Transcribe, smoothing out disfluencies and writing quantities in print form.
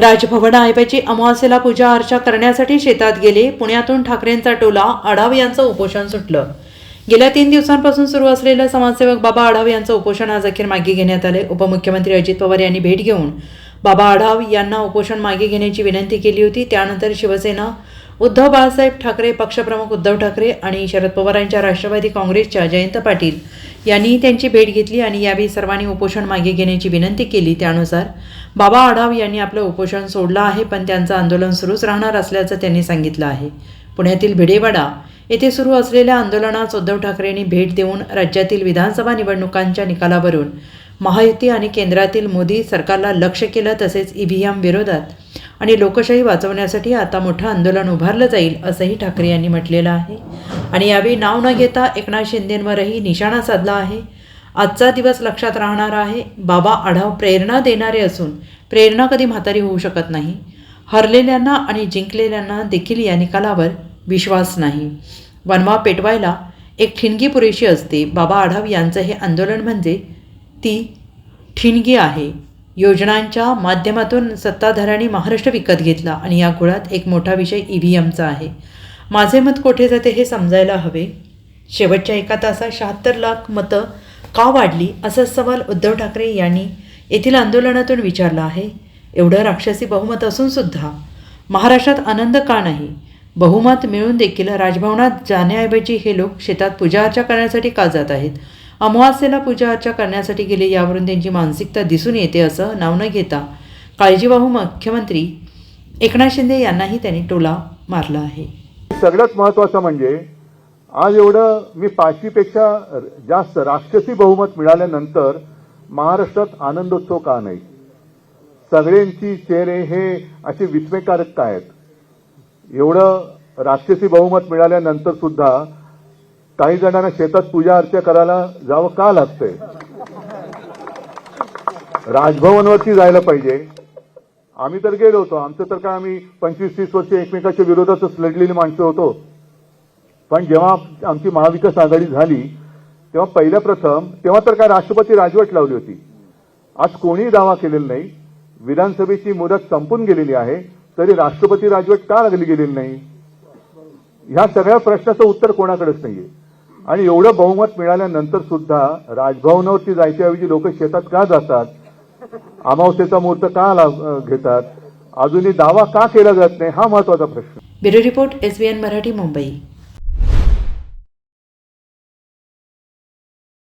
राजभवनाऐवजी अमावास्येला पूजा अर्चा करण्यासाठी शेतात गेले. पुण्यातून ठाकरेंचा टोला. आढाव यांचं उपोषण सुटलं. गेल्या 3 दिवसांपासून सुरू असलेलं समाजसेवक बाबा आढाव यांचं उपोषण आज अखेर मागे घेण्यात आले. उपमुख्यमंत्री अजित पवार यांनी भेट घेऊन बाबा आढाव यांना उपोषण मागे घेण्याची विनंती केली होती. त्यानंतर शिवसेना उद्धव बाळासाहेब ठाकरे, पक्षप्रमुख उद्धव ठाकरे आणि शरद पवारांच्या राष्ट्रवादी काँग्रेसच्या जयंत पाटील यांनी त्यांची भेट घेतली आणि यावेळी सर्वांनी उपोषण मागे घेण्याची विनंती केली. त्यानुसार बाबा आढाव यांनी आपलं उपोषण सोडलं आहे, पण त्यांचं आंदोलन सुरूच राहणार असल्याचं त्यांनी सांगितलं आहे. पुण्यातील भिडेवाडा येथे सुरू असलेल्या आंदोलनास उद्धव ठाकरेंनी भेट देऊन राज्यातील विधानसभा निवडणुकांच्या निकालावरून महायुती आणि केंद्रातील मोदी सरकारला लक्ष्य केलं. तसेच EVM विरोधात आणि लोकशाही वाचवण्यासाठी आता मोठं आंदोलन उभारलं जाईल असंही ठाकरे यांनी म्हटलेलं आहे. आणि यावेळी नाव न घेता एकनाथ शिंदेंवरही निशाणा साधला आहे. आजचा दिवस लक्षात राहणार आहे. बाबा आढाव प्रेरणा देणारे असून प्रेरणा कधी म्हातारी होऊ शकत नाही. हरलेल्यांना आणि जिंकलेल्यांना देखील या निकालावर विश्वास नाही. वनवा पेटवायला एक ठिणगी पुरेशी असते. बाबा आढाव यांचं हे आंदोलन म्हणजे ती ठिणगी आहे. योजनांच्या माध्यमातून सत्ताधाऱ्यांनी महाराष्ट्र विकत घेतला आणि या घोळात एक मोठा विषय EVMचा आहे. माझे मत कोठे जाते हे समजायला हवे. शेवटच्या 1 तासात 76 लाख मतं का वाढली असा सवाल उद्धव ठाकरे यांनी येथील आंदोलनातून विचारला आहे. एवढं राक्षसी बहुमत असून सुद्धा महाराष्ट्रात आनंद का नाही? बहुमत मिळून देखील राजभवनात जाण्याऐवजी हे लोक शेतात पूजा अर्चा करण्यासाठी का जात आहेत? अमावास्येला पूजा अर्चा करण्यासाठी गेले, यावरून त्यांची मानसिकता दिसून येते असं नाव न घेता काळजीवाहू मुख्यमंत्री एकनाथ शिंदे यांनाही त्यांनी टोला मारला आहे. सगळ्यात महत्त्वाचं म्हणजे आज एवढं मी 500पेक्षा जास्त राक्षसी बहुमत मिळाल्यानंतर महाराष्ट्रात आनंदोत्सव का नाही? सगळ्यांची चेहरे हे असे विस्मयकारक काय आहेत? एवढं राक्षसी बहुमत मिळाल्यानंतर सुद्धा काही जणांना शेतात पूजा अर्चा करायला जावं का लागतंय? राजभवनवरती जायला पाहिजे. आम्ही तर गेलो होतो. आमचं तर काय, आम्ही 25-30 वर्ष एकमेकाच्या विरोधातच लढलेली माणसं होतो. पण जेव्हा आमची महाविकास आघाडी झाली तेव्हा पहिल्या प्रथम तेव्हा तर काय राष्ट्रपती राजवट लावली होती. आज कोणीही दावा केलेला नाही. विधानसभेची मुदत संपून गेलेली आहे तरी राष्ट्रपती राजवट का लागली गेलेली नाही? ह्या सगळ्या प्रश्नाचं उत्तर कोणाकडेच नाहीये. आणि एवढं बहुमत मिळाल्यानंतर सुद्धा राजभवनावरती जायच्याऐवजी लोक शेतात का जातात? अमावस्येचा मुहूर्त का घेतात? अजूनही दावा का केला जात नाही? हा महत्वाचा प्रश्न. Bureau report SBN Marathi, Mumbai.